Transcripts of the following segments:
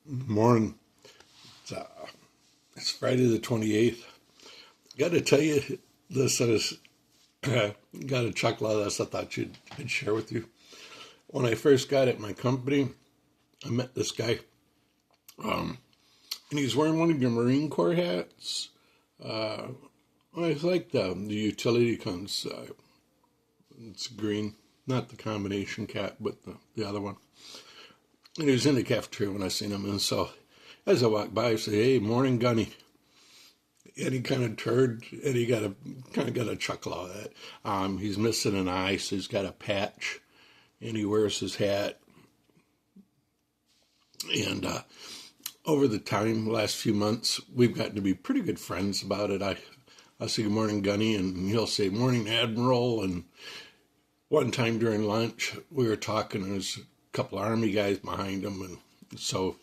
Morning. It's, uh, it's Friday the 28th. Got to tell you, this is got a chuckle out of this I thought I'd share with you. When I first got at my company, I met this guy, and he's wearing one of your Marine Corps hats. Uh, I like the utility comes. It's green, not the combination cap, but the other one. And he was in the cafeteria when I seen him, and so as I walked by, I said, "Hey, morning, Gunny." And he kind of turned, and he got a chuckle out of that. He's missing an eye, so he's got a patch, and he wears his hat. And over the last few months, we've gotten to be pretty good friends about it. I'll say, "Good morning, Gunny," and he'll say, "Morning, Admiral." And one time during lunch, we were talking, and there's a couple Army guys behind him, and so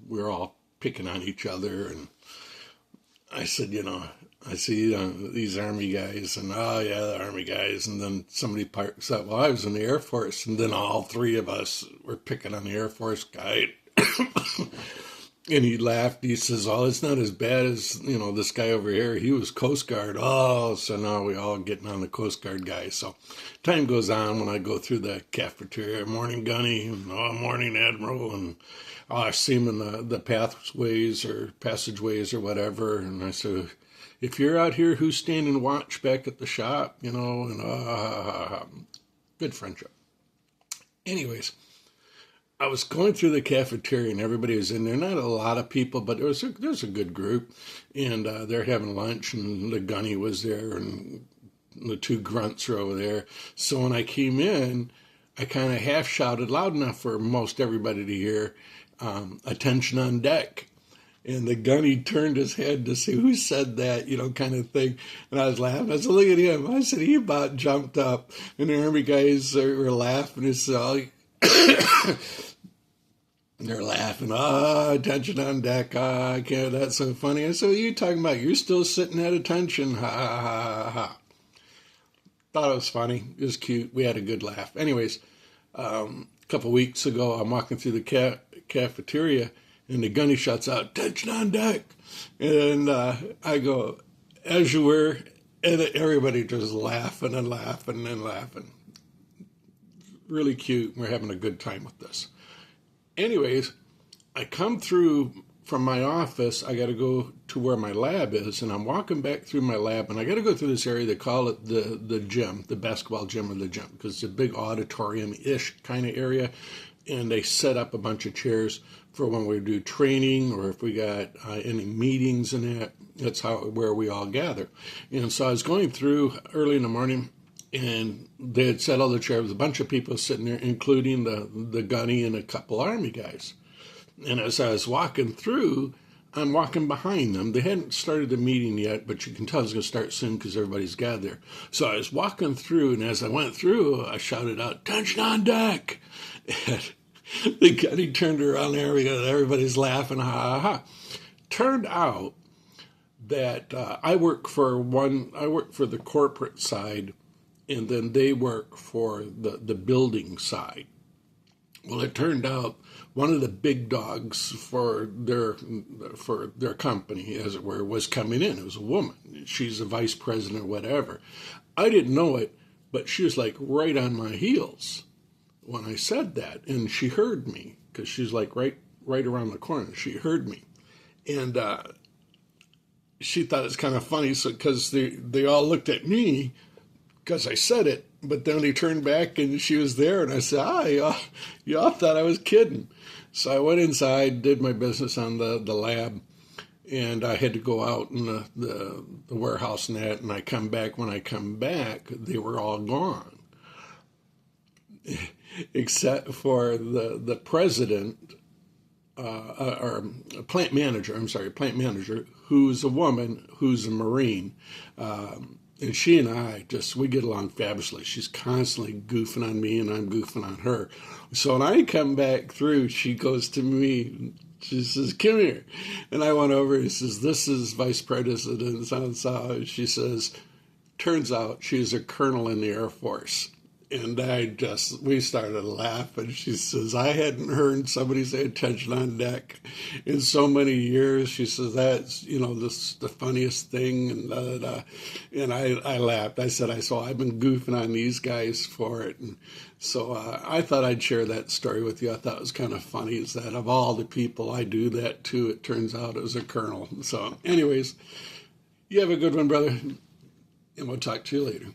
we were all picking on each other. And I said, I see these Army guys, and oh yeah, the Army guys. And then somebody said, "Well, I was in the Air Force," and then all three of us were picking on the Air Force guy. And he laughed. He says, "Oh, it's not as bad as, this guy over here. He was Coast Guard." Oh, so now we all getting on the Coast Guard guy. So time goes on when I go through the cafeteria. "Morning, Gunny." And, "Oh, morning, Admiral." And I see him in the pathways or passageways or whatever. And I say, "If you're out here, who's standing watch back at the shop?" And good friendship. Anyways, I was going through the cafeteria and everybody was in there. Not a lot of people, but there was a good group. And they're having lunch, and the Gunny was there, and the two grunts were over there. So when I came in, I kind of half shouted loud enough for most everybody to hear, "Attention on deck." And the Gunny turned his head to see who said that, kind of thing. And I was laughing. I said, "Look at him." I said, he about jumped up. And the Army guys were laughing. He said, they're laughing. "Attention on deck. I can't. That's so funny." I said, "What are you talking about? You're still sitting at attention." Ha, ha, ha, ha. Thought it was funny. It was cute. We had a good laugh. Anyways, a couple weeks ago, I'm walking through the cafeteria, and the Gunny shouts out, "Attention on deck." And I go, "As you were," and everybody just laughing and laughing and laughing. Really cute. We're having a good time with this. Anyways, I come through from my office. I got to go to where my lab is, and I'm walking back through my lab, and I got to go through this area. They call it the gym, the basketball gym, or the gym, because it's a big auditorium-ish kind of area, and they set up a bunch of chairs for when we do training or if we got any meetings and that. That's where we all gather. And so I was going through early in the morning, and they had set all the chairs with a bunch of people sitting there, including the Gunny and a couple Army guys. And as I was walking through, I'm walking behind them. They hadn't started the meeting yet, but you can tell it's going to start soon because everybody's gathered there. So I was walking through, and as I went through, I shouted out, "Attention on deck." And the Gunny turned around there because everybody's laughing, ha, ha, ha. Turned out that I work for the corporate side, and then they work for the building side. Well, it turned out one of the big dogs for their company, as it were, was coming in. It was a woman. She's a vice president or whatever. I didn't know it, but she was like right on my heels when I said that, and she heard me because she's like right around the corner. She heard me, and she thought it's kind of funny, so because they all looked at me because I said it, but then he turned back and she was there, and I said, y'all thought I was kidding. So I went inside, did my business on the lab, and I had to go out in the warehouse and that, and I come back. When I come back, they were all gone, except for the president, or plant manager, who's a woman, who's a Marine. And she and I we get along fabulously. She's constantly goofing on me, and I'm goofing on her. So when I come back through, she goes to me, she says, "Come here." And I went over, and says, "This is Vice President so-and-so." She says, turns out she's a colonel in the Air Force. And we started laughing. She says, I hadn't heard somebody say attention on deck in so many years. She says, that's, this the funniest thing. And da, da, da. And I laughed. I said, I've been goofing on these guys for it. And so I thought I'd share that story with you. I thought it was kind of funny is that of all the people I do that to, it turns out it was a colonel. So anyways, you have a good one, brother. And we'll talk to you later.